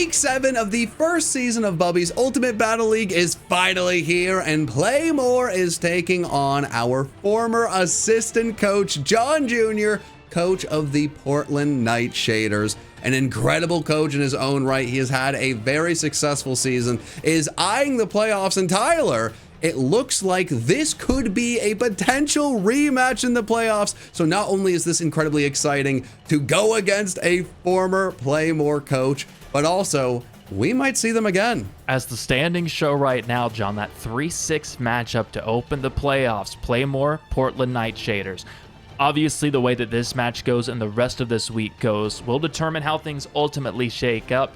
Week 7 of the first season of Bubby's Ultimate Battle League is finally here, and Playmore is taking on our former assistant coach, John Jr., coach of the Portland Nightshaders. An incredible coach in his own right. He has had a very successful season, is eyeing the playoffs, and Tyler, it looks like this could be a potential rematch in the playoffs. So not only is this incredibly exciting to go against a former Playmore coach, but also we might see them again. As the standings show right now, John, that 3-6 matchup to open the playoffs, Playmore, Portland Nightshaders. Obviously, the way that this match goes and the rest of this week goes will determine how things ultimately shake up.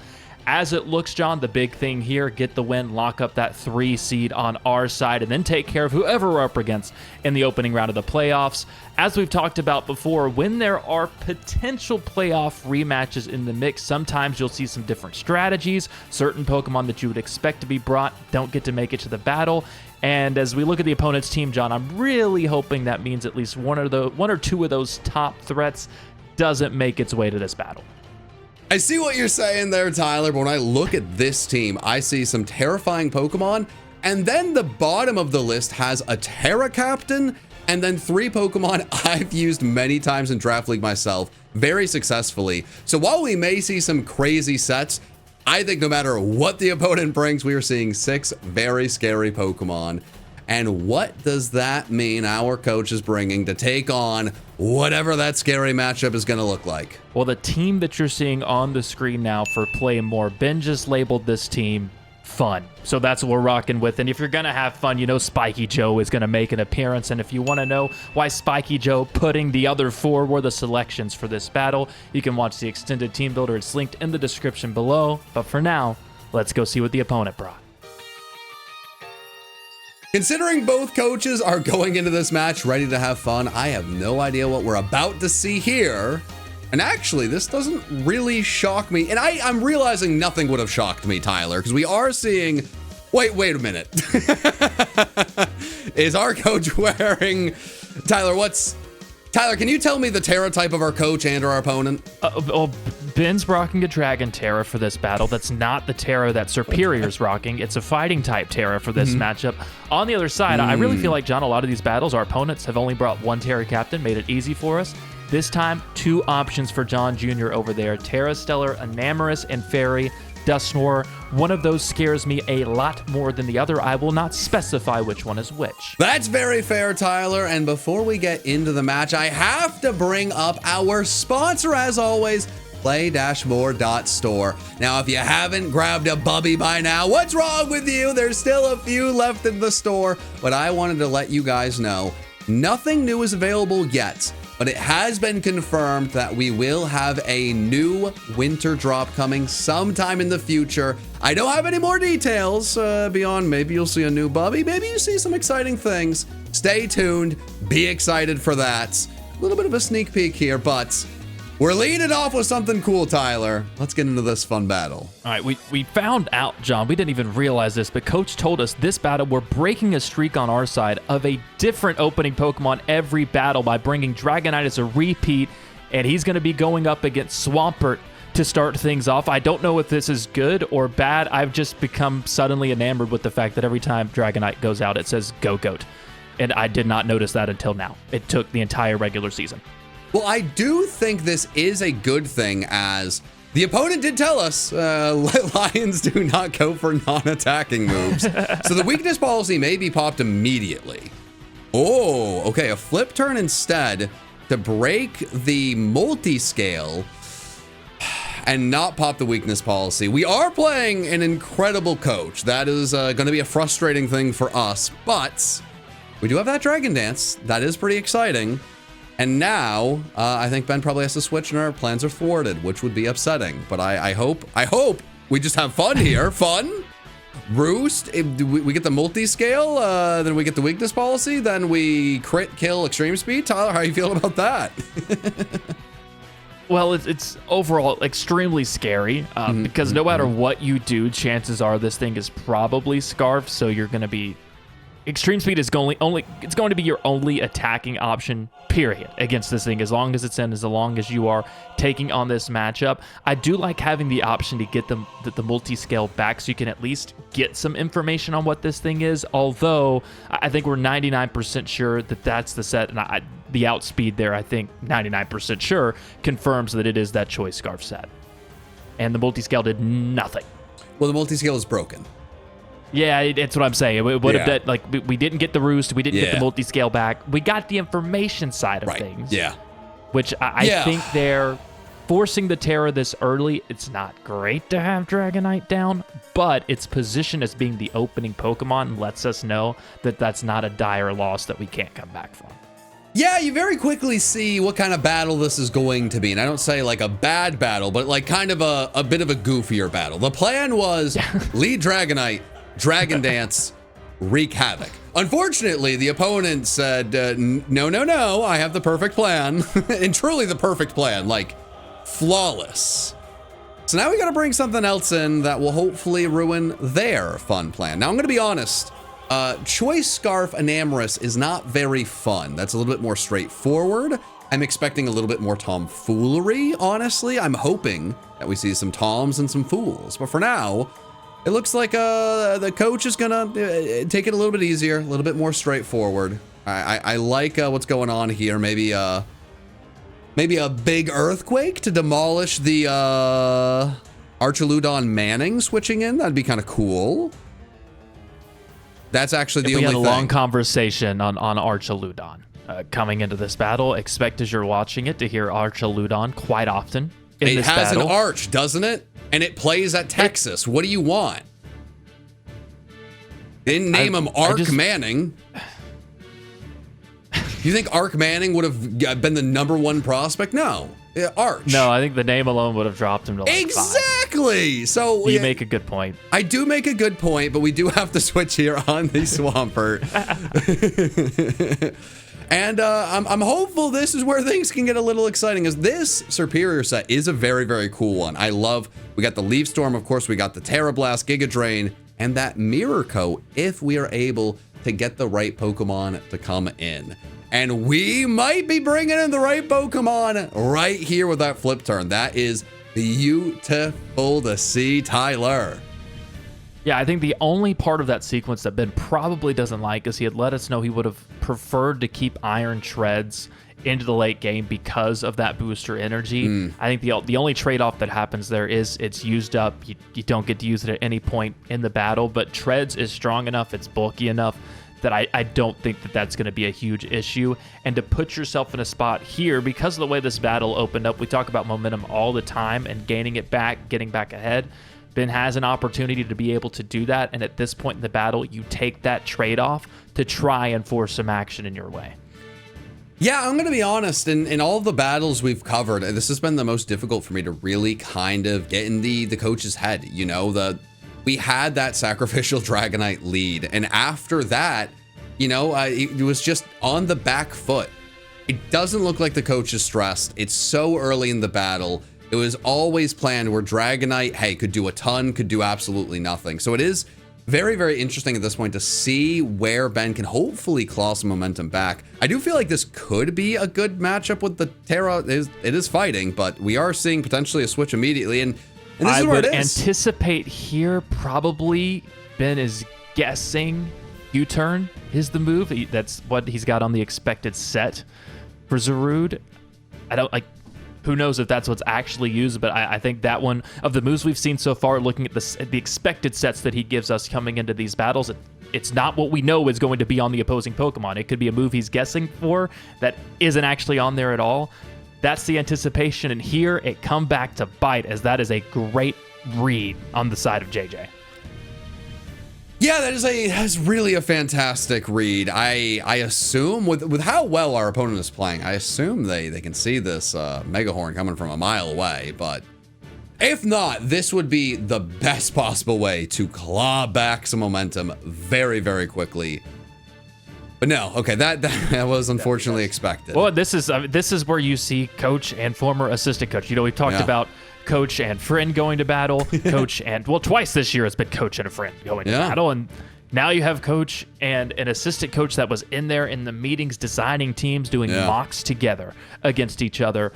As it looks, John, the big thing here, get the win, lock up that 3 seed on our side, and then take care of whoever we're up against in the opening round of the playoffs. As we've talked about before, when there are potential playoff rematches in the mix, sometimes you'll see some different strategies. Certain Pokemon that you would expect to be brought don't get to make it to the battle. And as we look at the opponent's team, John, I'm really hoping that means at least one or two of those top threats doesn't make its way to this battle. I see what you're saying there, Tyler, but when I look at this team, I see some terrifying Pokemon, and then the bottom of the list has a Terra Captain, and then 3 Pokemon I've used many times in Draft League myself, very successfully. So while we may see some crazy sets, I think no matter what the opponent brings, we are seeing 6 very scary Pokemon. And what does that mean our coach is bringing to take on whatever that scary matchup is going to look like? Well, the team that you're seeing on the screen now for Playmore, Ben just labeled this team fun. So that's what we're rocking with. And if you're going to have fun, you know Spiky Joe is going to make an appearance. And if you want to know why Spiky Joe putting the other 4 were the selections for this battle, you can watch the extended team builder. It's linked in the description below. But for now, let's go see what the opponent brought. Considering both coaches are going into this match ready to have fun, I have no idea what we're about to see here. And actually, this doesn't really shock me. And I'm realizing nothing would have shocked me, Tyler, because we are seeing... Wait a minute. Is our coach wearing... Tyler, can you tell me the Terra type of our coach and our opponent? Ben's rocking a Dragon Terra for this battle. That's not the Terra that Superior's rocking. It's a fighting type Terra for this matchup. On the other side, I really feel like, John, a lot of these battles, our opponents have only brought 1 Terra Captain, made it easy for us. This time, 2 options for John Jr. over there. Terra Stellar, Enamorous, and Fairy. Dusknoir. One of those scares me a lot more than the other. I will not specify which one is which. That's very fair, Tyler. And before we get into the match, I have to bring up our sponsor, as always, play-more.store. Now, if you haven't grabbed a Bubby by now, what's wrong with you? There's still a few left in the store, but I wanted to let you guys know nothing new is available yet. But it has been confirmed that we will have a new winter drop coming sometime in the future. I don't have any more details beyond maybe you'll see a new Bubby, maybe you see some exciting things. Stay tuned, be excited for that. A little bit of a sneak peek here, but we're leading off with something cool, Tyler. Let's get into this fun battle. All right, we found out, John, we didn't even realize this, but Coach told us this battle, we're breaking a streak on our side of a different opening Pokemon every battle by bringing Dragonite as a repeat, and he's going to be going up against Swampert to start things off. I don't know if this is good or bad. I've just become suddenly enamored with the fact that every time Dragonite goes out, it says Go Goat, and I did not notice that until now. It took the entire regular season. Well, I do think this is a good thing, as the opponent did tell us Lions do not go for non-attacking moves. So the weakness policy may be popped immediately. Oh, okay, a flip turn instead to break the multi-scale and not pop the weakness policy. We are playing an incredible coach. That is going to be a frustrating thing for us, but we do have that Dragon Dance. That is pretty exciting. And now, I think Ben probably has to switch and our plans are thwarted, which would be upsetting. But I hope we just have fun here. Fun. Roost. We get the multi-scale, then we get the weakness policy, then we crit kill extreme speed. Tyler, how you feel about that? Well, it's overall extremely scary because no matter what you do, chances are this thing is probably Scarf, so you're going to be Extreme speed is it's going to be your only attacking option, period, against this thing, as long as it's in, as long as you are taking on this matchup. I do like having the option to get the multi-scale back so you can at least get some information on what this thing is, although I think we're 99% sure that that's the set, and the outspeed there, I think 99% sure, confirms that it is that Choice Scarf set. And the multi-scale did nothing. Well, the multi-scale is broken. Yeah, that's what I'm saying. It would have we didn't get the roost, we didn't get the multi-scale back. We got the information side of things. Yeah. Which I think they're forcing the Terra this early. It's not great to have Dragonite down, but its position as being the opening Pokemon lets us know that that's not a dire loss that we can't come back from. Yeah, you very quickly see what kind of battle this is going to be. And I don't say like a bad battle, but like kind of a bit of a goofier battle. The plan was lead Dragonite, Dragon Dance, wreak havoc. Unfortunately, the opponent said, no, I have the perfect plan. And truly the perfect plan, like flawless. So now we got to bring something else in that will hopefully ruin their fun plan. Now I'm going to be honest. Choice Scarf Enamorous is not very fun. That's a little bit more straightforward. I'm expecting a little bit more tomfoolery, honestly. I'm hoping that we see some toms and some fools. But for now, it looks like the coach is gonna take it a little bit easier, a little bit more straightforward. I like what's going on here. Maybe a big earthquake to demolish the Archaludon Manning switching in. That'd be kind of cool. That's actually the only thing. We had a long conversation on Archaludon coming into this battle. Expect as you're watching it to hear Archaludon quite often in this battle. It has an arch, doesn't it? And it plays at Texas. What do you want? They didn't name him Arc Manning. You think Arc Manning would have been the #1 prospect? No. Arch. No, I think the name alone would have dropped him to like exactly. 5. So you make a good point. I do make a good point, but we do have to switch here on the Swampert. And I'm hopeful this is where things can get a little exciting, as this Superior set is a very, very cool one. We got the Leaf Storm, of course, we got the Terra Blast, Giga Drain, and that Mirror Coat if we are able to get the right Pokemon to come in. And we might be bringing in the right Pokemon right here with that flip turn. That is beautiful to see, Tyler. Yeah, I think the only part of that sequence that Ben probably doesn't like is he had let us know he would have preferred to keep Iron Treads into the late game because of that booster energy. I think the only trade-off that happens there is it's used up. You don't get to use it at any point in the battle, but Treads is strong enough, it's bulky enough, that I don't think that that's going to be a huge issue. And to put yourself in a spot here, because of the way this battle opened up, we talk about momentum all the time and gaining it back, getting back ahead. Ben has an opportunity to be able to do that, and at this point in the battle, you take that trade-off to try and force some action in your way. Yeah, I'm going to be honest, in all the battles we've covered, this has been the most difficult for me to really kind of get in the coach's head. You know, we had that sacrificial Dragonite lead, and after that, you know, it was just on the back foot. It doesn't look like the coach is stressed. It's so early in the battle. It was always planned where Dragonite, hey, could do a ton, could do absolutely nothing. So it is very, very interesting at this point to see where Ben can hopefully claw some momentum back. I do feel like this could be a good matchup with the Terra. It is fighting, but we are seeing potentially a switch immediately, and this is where it is. I would anticipate here probably Ben is guessing U-turn is the move. That's what he's got on the expected set for Zarude. I don't like. Who knows if that's what's actually used, but I think that one of the moves we've seen so far, looking at the expected sets that he gives us coming into these battles, it's not what we know is going to be on the opposing Pokemon. It could be a move he's guessing for that isn't actually on there at all. That's the anticipation, and here it come back to bite, as that is a great read on the side of JJ. Yeah, that's really a fantastic read. I assume with how well our opponent is playing, I assume they can see this Mega Horn coming from a mile away. But if not, this would be the best possible way to claw back some momentum very, very quickly. But no, okay, that was unfortunately expected. Well, this is where you see coach and former assistant coach. You know, we've talked about coach and friend going to battle, coach and, well, twice this year it's been coach and a friend going to battle, and Now you have coach and an assistant coach that was in there in the meetings, designing teams, doing mocks together against each other.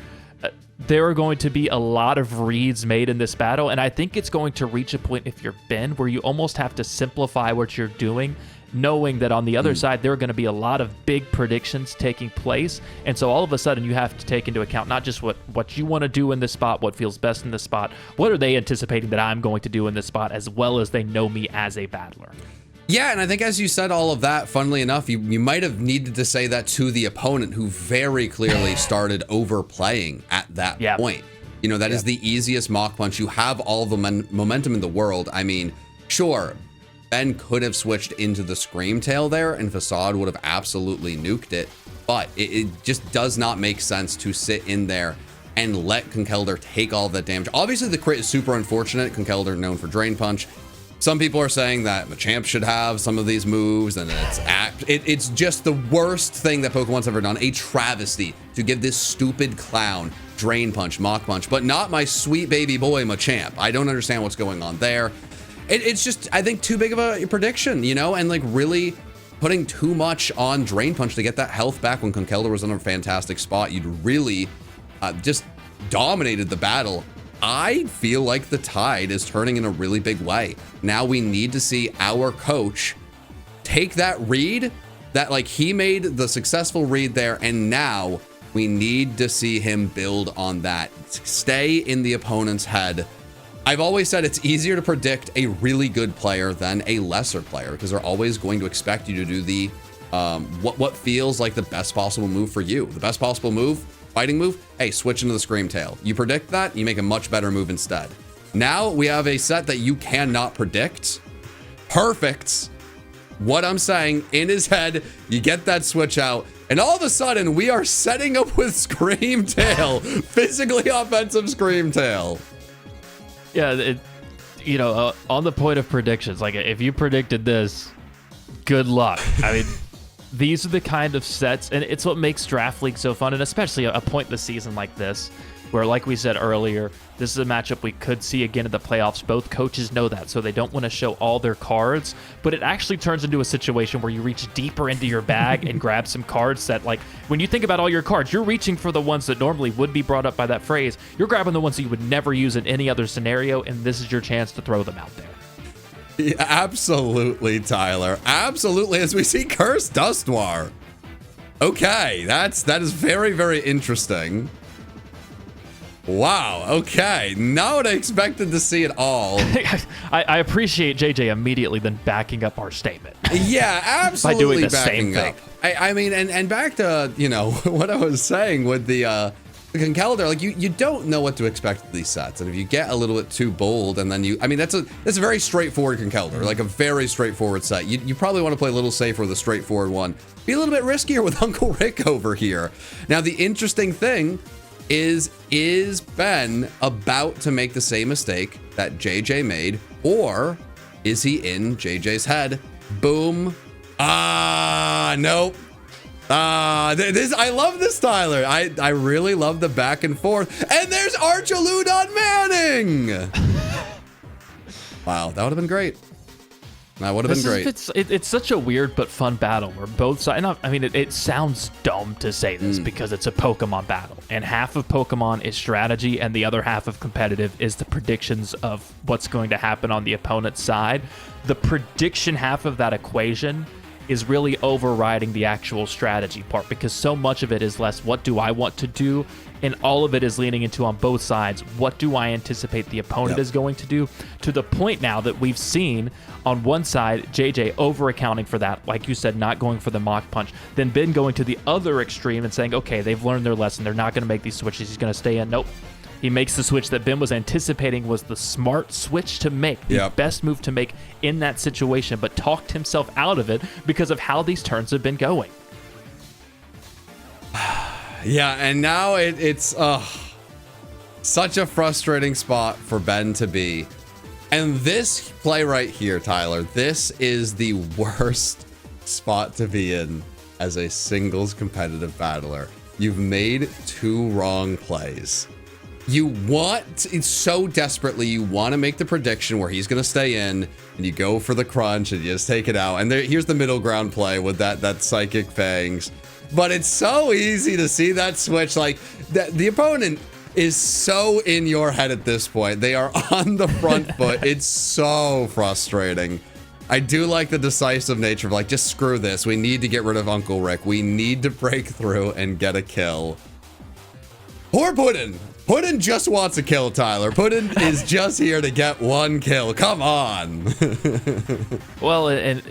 There are going to be a lot of reads made in this battle, and I think it's going to reach a point, if you're Ben, where you almost have to simplify what you're doing, knowing that on the other side, there are going to be a lot of big predictions taking place. And so all of a sudden, you have to take into account not just what you want to do in this spot, what feels best in this spot, what are they anticipating that I'm going to do in this spot, as well as they know me as a battler. Yeah, and I think as you said all of that, funnily enough, you might have needed to say that to the opponent, who very clearly started overplaying at that point. You know, that is the easiest mock punch. You have all the momentum in the world. I mean, sure, Ben could have switched into the Scream Tail there, and Facade would have absolutely nuked it, but it just does not make sense to sit in there and let Conkeldurr take all that damage. Obviously, the crit is super unfortunate. Conkeldurr known for Drain Punch. Some people are saying that Machamp should have some of these moves, and it's just the worst thing that Pokemon's ever done. A travesty to give this stupid clown Drain Punch, Mach Punch, but not my sweet baby boy Machamp. I don't understand what's going on there. It's just, I think, too big of a prediction, you know, and like really putting too much on Drain Punch to get that health back when Conkeldurr was in a fantastic spot. You'd really just dominated the battle. I feel like the tide is turning in a really big way. Now we need to see our coach take that read, that like he made the successful read there, and now we need to see him build on that. Stay in the opponent's head. I've always said it's easier to predict a really good player than a lesser player, because they're always going to expect you to do the what feels like the best possible move for you. The best possible move, fighting move, hey, switch into the Scream Tail. You predict that, you make a much better move instead. Now we have a set that you cannot predict. Perfect. What I'm saying, in his head, you get that switch out, and all of a sudden we are setting up with Scream Tail, physically offensive Scream Tail. Yeah, you know, on the point of predictions, like if you predicted this, good luck. I mean, these are the kind of sets, and it's what makes Draft League so fun, and especially a point in the season like this, where, like we said earlier, this is a matchup we could see again in the playoffs. Both coaches know that, so they don't want to show all their cards, but it actually turns into a situation where you reach deeper into your bag and grab some cards that, like, when you think about all your cards, you're reaching for the ones that normally would be brought up by that phrase. You're grabbing the ones that you would never use in any other scenario, and this is your chance to throw them out there. Yeah, absolutely, Tyler. Absolutely, as we see Cursed Dusknoir. Okay, that is very, very interesting. Wow, okay. Not what I expected to see at all. I appreciate JJ immediately then backing up our statement. Yeah, absolutely. By doing the backing same up. thing. I mean, and back to, you know, what I was saying with the Conkeldurr, like you don't know what to expect with these sets, and if you get a little bit too bold, and then I mean, that's a very straightforward Conkeldurr, like a very straightforward set. You probably want to play a little safer with a straightforward one. Be a little bit riskier with Uncle Rick over here. Now, the interesting thing is Ben about to make the same mistake that JJ made, or is he in JJ's head? Boom. Nope. I love this, Tyler. I really love the back and forth. And there's Archaludon Manning. Wow, that would have been great. That would have been great. It's such a weird but fun battle where both sides, I mean, it sounds dumb to say this because it's a Pokemon battle, and half of Pokemon is strategy and the other half of competitive is the predictions of what's going to happen on the opponent's side. The prediction half of that equation is really overriding the actual strategy part, because so much of it is less what do I want to do, and all of it is leaning into, on both sides, what do I anticipate the opponent is going to do, to the point now that we've seen on one side JJ over accounting for that, like you said, not going for the Mach Punch, then Ben going to the other extreme and saying, okay, they've learned their lesson, they're not going to make these switches, he's going to stay in. Nope. He makes the switch that Ben was anticipating was the smart switch to make, the best move to make in that situation, but talked himself out of it because of how these turns have been going. Yeah, and now it's such a frustrating spot for Ben to be. And this play right here, Tyler, this is the worst spot to be in as a singles competitive battler. You've made two wrong plays. it's so desperately, you want to make the prediction where he's going to stay in, and you go for the crunch and you just take it out. And here's the middle ground play with that Psychic Fangs. But it's so easy to see that switch. Like, the opponent is so in your head at this point. They are on the front foot. It's so frustrating. I do like the decisive nature of, like, just screw this. We need to get rid of Uncle Rick. We need to break through and get a kill. Poor Puddin'. Puddin' just wants a kill, Tyler. Puddin' is just here to get one kill. Come on. Well, and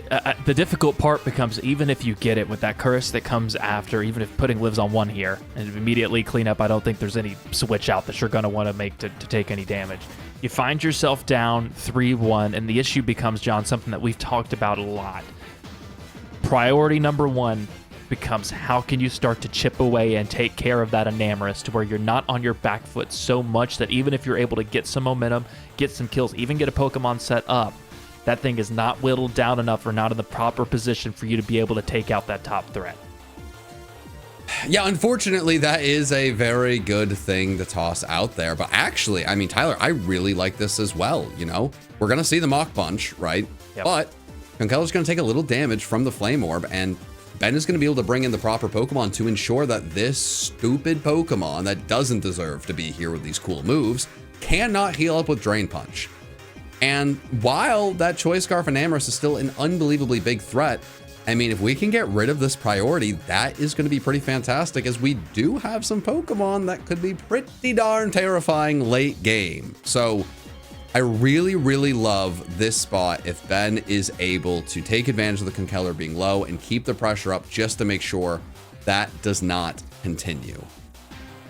the difficult part becomes, even if you get it with that curse that comes after, even if Pudding lives on one here and immediately clean up, I don't think there's any switch out that you're going to want to make to take any damage. You find yourself down 3-1, and the issue becomes, John, something that we've talked about a lot. Priority number one becomes, how can you start to chip away and take care of that Enamorus to where you're not on your back foot so much that even if you're able to get some momentum, get some kills, even get a Pokemon set up, that thing is not whittled down enough or not in the proper position for you to be able to take out that top threat. Yeah, unfortunately, that is a very good thing to toss out there. But actually, I mean, Tyler, I really like this as well. You know, we're going to see the Mach Punch, right? Yep. But Conkeldurr's going to take a little damage from the Flame Orb, and Ben is going to be able to bring in the proper Pokemon to ensure that this stupid Pokemon that doesn't deserve to be here with these cool moves cannot heal up with Drain Punch. And while that Choice Scarf Enamorus is still an unbelievably big threat, I mean, if we can get rid of this priority, that is going to be pretty fantastic, as we do have some Pokemon that could be pretty darn terrifying late game. So I really, really love this spot if Ben is able to take advantage of the Conkeldurr being low and keep the pressure up just to make sure that does not continue.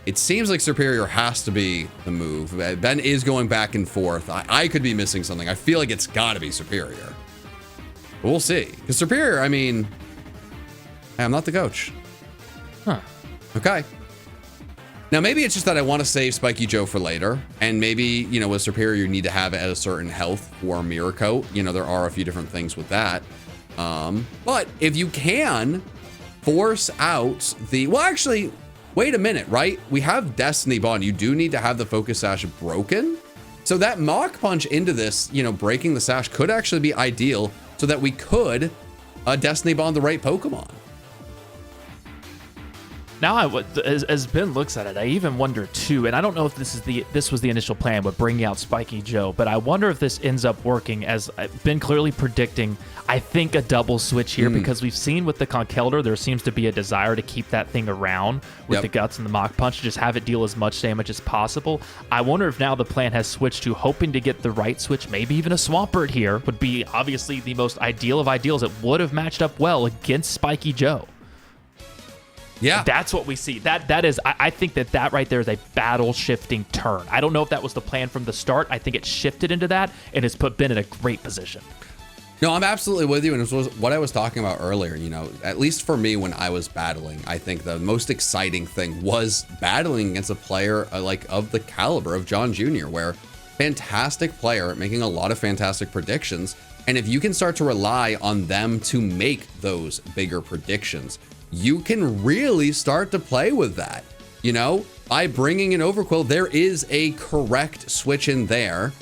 It seems like Superior has to be the move. Ben is going back and forth. I could be missing something. I feel like it's got to be Superior. But we'll see. Because Superior, I mean, hey, I'm not the coach. Huh. Okay. Now, maybe it's just that I want to save Spiky Joe for later. And maybe, you know, with Superior, you need to have it at a certain health for Mirror Coat. You know, there are a few different things with that. But if you can force out the... Well, actually, wait a minute, right? We have Destiny Bond. You do need to have the Focus Sash broken. So that Mach Punch into this, you know, breaking the Sash could actually be ideal so that we could Destiny Bond the right Pokemon. Now, as Ben looks at it, I even wonder too, and I don't know if this was the initial plan with bringing out Spiky Joe, but I wonder if this ends up working, as I've been clearly predicting, I think, a double switch here, because we've seen with the Conkeldurr, there seems to be a desire to keep that thing around with the Guts and the Mach Punch, to just have it deal as much damage as possible. I wonder if now the plan has switched to hoping to get the right switch, maybe even a Swampert here would be obviously the most ideal of ideals. It would have matched up well against Spiky Joe. Yeah, that's what we see. That is, I think that right there is a battle shifting turn. I don't know if that was the plan from the start. I think it shifted into that and has put Ben in a great position. No, I'm absolutely with you. And it was what I was talking about earlier. You know, at least for me, when I was battling, I think the most exciting thing was battling against a player like of the caliber of John Jr., where fantastic player making a lot of fantastic predictions. And if you can start to rely on them to make those bigger predictions, you can really start to play with that. You know, by bringing in Overquill, there is a correct switch in there.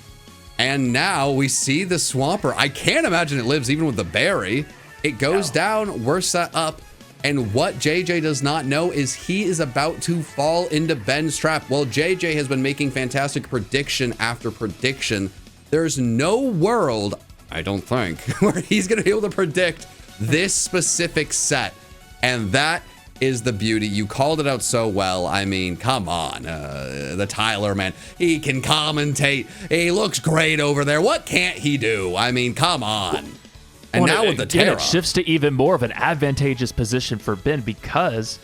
And now we see the Swampert. I can't imagine it lives even with the berry. It goes down, we're set up. And what JJ does not know is he is about to fall into Ben's trap. Well, JJ has been making fantastic prediction after prediction. There's no world, I don't think, where he's going to be able to predict this specific set. And that is the beauty. You called it out so well. I mean, come on. The Tyler, man. He can commentate. He looks great over there. What can't he do? I mean, come on. And now with the Terra. It shifts to even more of an advantageous position for Ben, because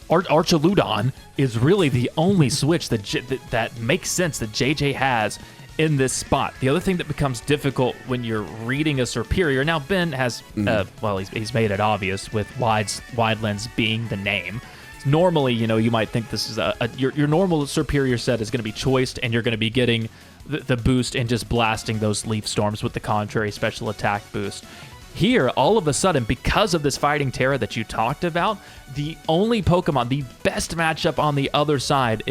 Archaludon is really the only switch that makes sense that JJ has in this spot. The other thing that becomes difficult when you're reading a Superior, now Ben has, well, he's made it obvious with Wide Lens being the name. Normally, you know, you might think this is your normal Superior set is going to be choiced, and you're going to be getting the boost and just blasting those Leaf Storms with the contrary special attack boost. Here, all of a sudden, because of this Fighting Terra that you talked about, the only Pokemon, the best matchup on the other side,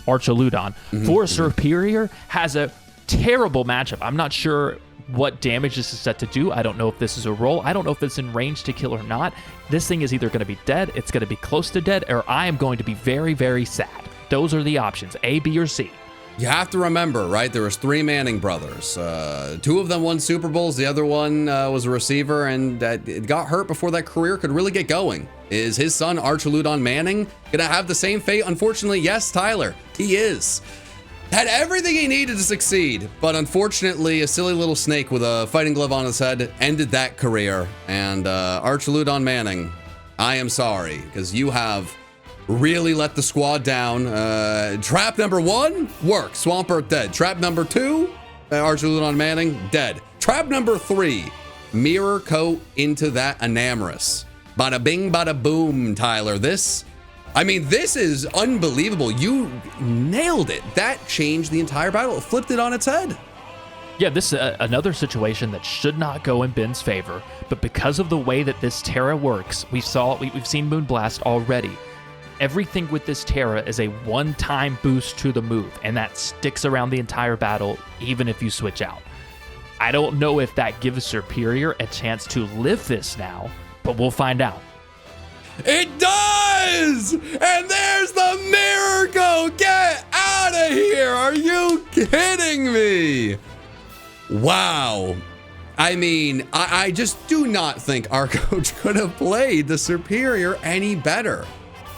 Archaludon. For Superior, has a terrible matchup. I'm not sure what damage this is set to do. I don't know if this is a roll. I don't know if it's in range to kill or not. This thing is either going to be dead, it's going to be close to dead, or I am going to be very, very sad. Those are the options, A, B, or C. You have to remember, right? There was 3 Manning brothers. 2 of them won Super Bowls. The other one was a receiver, and it got hurt before that career could really get going. Is his son, Archaludon Manning, gonna have the same fate? Unfortunately, yes, Tyler, he is. Had everything he needed to succeed, but unfortunately, a silly little snake with a fighting glove on his head ended that career. And Archaludon Manning, I am sorry, because you have really let the squad down. Trap number 1, work. Swampert dead. Trap number 2, Archaludon Manning, dead. Trap number 3, mirror coat into that Enamorous. Bada bing, bada boom, Tyler. This is unbelievable. You nailed it. That changed the entire battle. It flipped it on its head. Yeah, this is another situation that should not go in Ben's favor, but because of the way that this Terra works, we've seen Moonblast already. Everything with this Terra is a one-time boost to the move, and that sticks around the entire battle, even if you switch out. I don't know if that gives Superior a chance to live this now, but we'll find out. It does! And there's the miracle! Get out of here! Are you kidding me? Wow. I mean, I just do not think our coach could have played the Superior any better.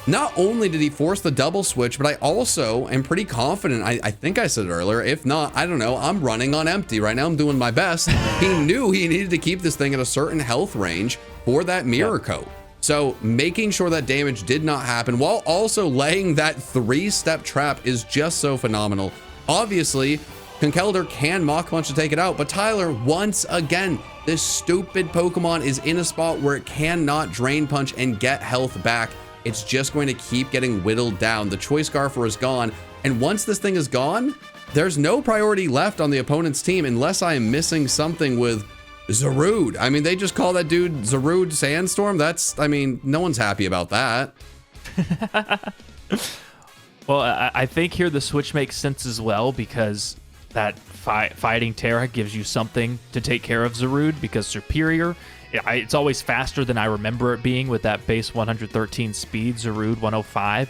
Not only did he force the double switch, but I also am pretty confident. I think I said it earlier. If not, I don't know. I'm running on empty right now. I'm doing my best. He knew he needed to keep this thing at a certain health range for that mirror coat. So making sure that damage did not happen while also laying that 3-step trap is just so phenomenal. Obviously, Conkeldurr can Mach Punch to take it out, but Tyler, once again, this stupid Pokemon is in a spot where it cannot Drain Punch and get health back. It's just going to keep getting whittled down. The Choice Scarfer is gone, and once this thing is gone, there's no priority left on the opponent's team unless I am missing something with Zarude. I mean, they just call that dude Zarude Sandstorm. No one's happy about that. Well, I think here the switch makes sense as well because that Fighting Terra gives you something to take care of Zarude because Superior, it's always faster than I remember it being with that base 113 speed, Zarude 105.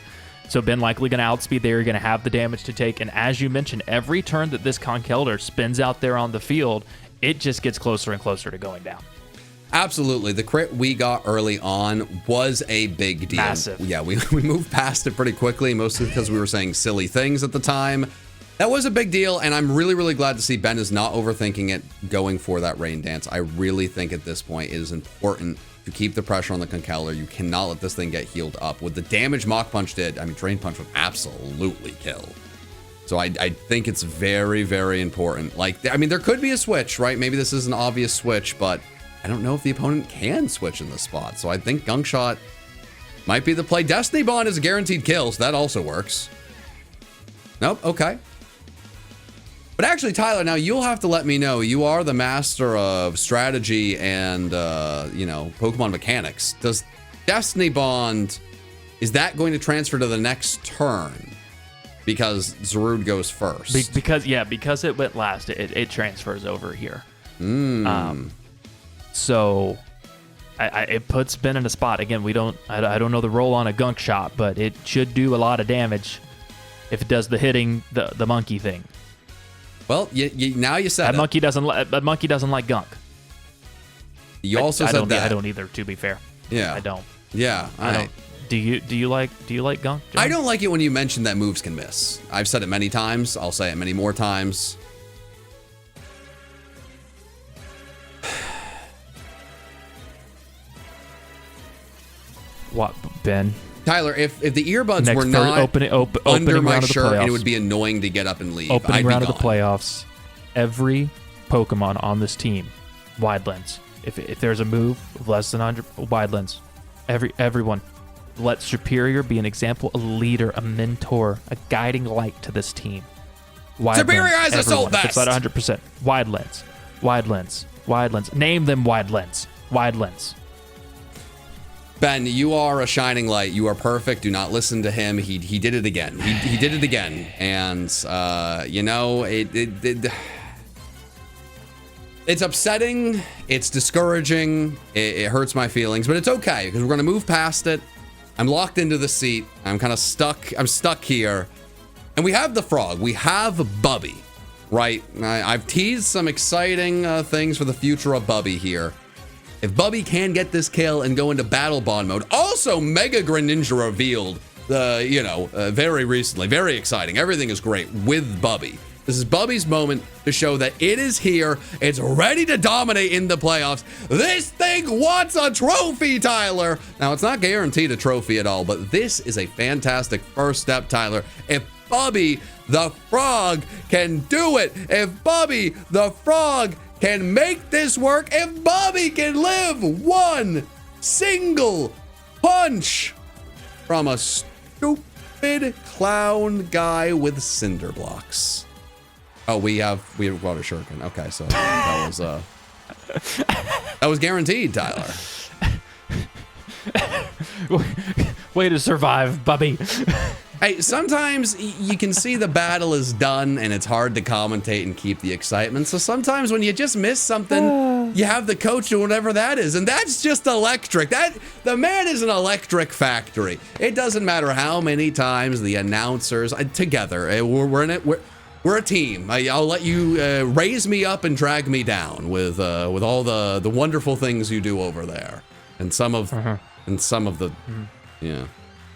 So Ben likely going to outspeed there. You're going to have the damage to take. And as you mentioned, every turn that this Conkeldurr spins out there on the field, it just gets closer and closer to going down. Absolutely. The crit we got early on was a big deal. Massive. Yeah, we moved past it pretty quickly, mostly because we were saying silly things at the time. That was a big deal, and I'm really, really glad to see Ben is not overthinking it going for that Rain Dance. I really think at this point it is important to keep the pressure on the Conkeldurr. You cannot let this thing get healed up. With the damage Mach Punch did, Drain Punch would absolutely kill. So I think it's very, very important. There could be a switch, right? Maybe this is an obvious switch, but I don't know if the opponent can switch in this spot. So I think Gunk Shot might be the play. Destiny Bond is a guaranteed kill, so that also works. Nope, okay. But actually, Tyler, now you'll have to let me know. You are the master of strategy and, Pokemon mechanics. Does Destiny Bond, is that going to transfer to the next turn? Because Zarude goes first. Because it went last, it transfers over here. So it puts Ben in a spot. Again, I don't know the roll on a Gunk Shot, but it should do a lot of damage if it does the hitting the monkey thing. Well, now you said that monkey doesn't like Gunk. You also said that. I don't either, to be fair. Yeah. I don't. Yeah. I don't. Do you like Gunk, John? I don't like it when you mention that moves can miss. I've said it many times. I'll say it many more times. What, Ben? Tyler, if the earbuds were not under my shirt, and it would be annoying to get up and leave. Opening round of the playoffs, every Pokemon on this team, Wide Lens. If there's a move of less than 100, Wide Lens. Everyone. Let Superior be an example, a leader, a mentor, a guiding light to this team. Wide Superior lens, has Assault Vest. If it's not 100%. Wide Lens. Wide Lens. Wide Lens. Name them Wide Lens. Wide Lens. Ben, you are a shining light. You are perfect. Do not listen to him. He did it again. He did it again. And, you know, it's upsetting. It's discouraging. It hurts my feelings, but it's okay because we're going to move past it. I'm locked into the seat. I'm kind of stuck. I'm stuck here. And we have the frog. We have Bubby, right? I've teased some exciting things for the future of Bubby here. If Bubby can get this kill and go into battle bond mode. Also, Mega Greninja revealed, very recently. Very exciting. Everything is great with Bubby. This is Bubby's moment to show that it is here. It's ready to dominate in the playoffs. This thing wants a trophy, Tyler. Now, it's not guaranteed a trophy at all, but this is a fantastic first step, Tyler. If Bubby the Frog can do it, if Bubby the Frog can make this work, if Bubby can live one single punch from a stupid clown guy with cinder blocks. Oh, we have water shuriken. Okay, so that was guaranteed, Tyler. Way to survive, Bubby. Hey, sometimes you can see the battle is done and it's hard to commentate and keep the excitement. So sometimes when you just miss something, you have the coach do whatever that is. And that's just electric. The man is an electric factory. It doesn't matter how many times the announcers together, we're in it. We're a team. I'll let you raise me up and drag me down with all the wonderful things you do over there. And some of the, yeah.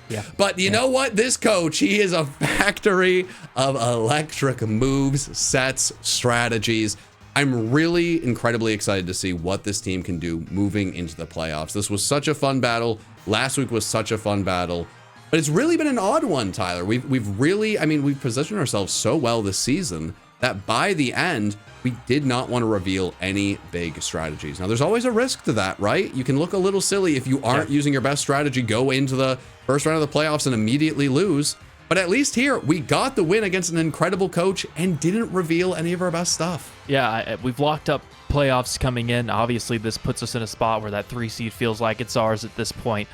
Yeah. But you know what? This coach, he is a factory of electric moves, sets, strategies. I'm really incredibly excited to see what this team can do moving into the playoffs. This was such a fun battle. Last week was such a fun battle. But it's really been an odd one, Tyler. We've positioned ourselves so well this season that by the end, we did not want to reveal any big strategies. Now, there's always a risk to that, right? You can look a little silly if you aren't using your best strategy, go into the first round of the playoffs and immediately lose. But at least here, we got the win against an incredible coach and didn't reveal any of our best stuff. Yeah, we've locked up playoffs coming in. Obviously, this puts us in a spot where that 3 seed feels like it's ours at this point.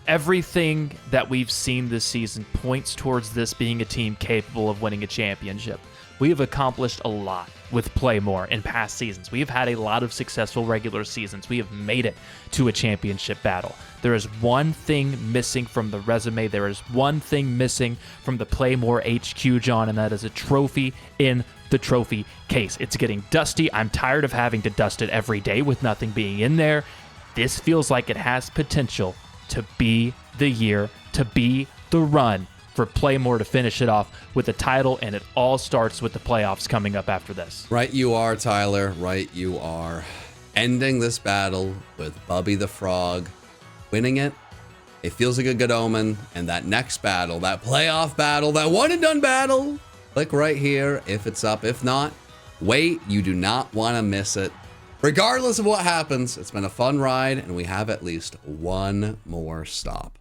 Everything that we've seen this season points towards this being a team capable of winning a championship. We have accomplished a lot with Play More in past seasons. We have had a lot of successful regular seasons. We have made it to a championship battle. There is one thing missing from the resume. There is one thing missing from the Play More HQ, John, and that is a trophy in the trophy case. It's getting dusty. I'm tired of having to dust it every day with nothing being in there. This feels like it has potential to be the year, to be the run for Play More to finish it off with a title, and it all starts with the playoffs coming up after this. Right you are, Tyler. Right you are. Ending this battle with Bubby the Frog, winning it. It feels like a good omen, and that next battle, that playoff battle, that one and done battle, click right here if it's up. If not, wait. You do not want to miss it. Regardless of what happens, it's been a fun ride, and we have at least one more stop.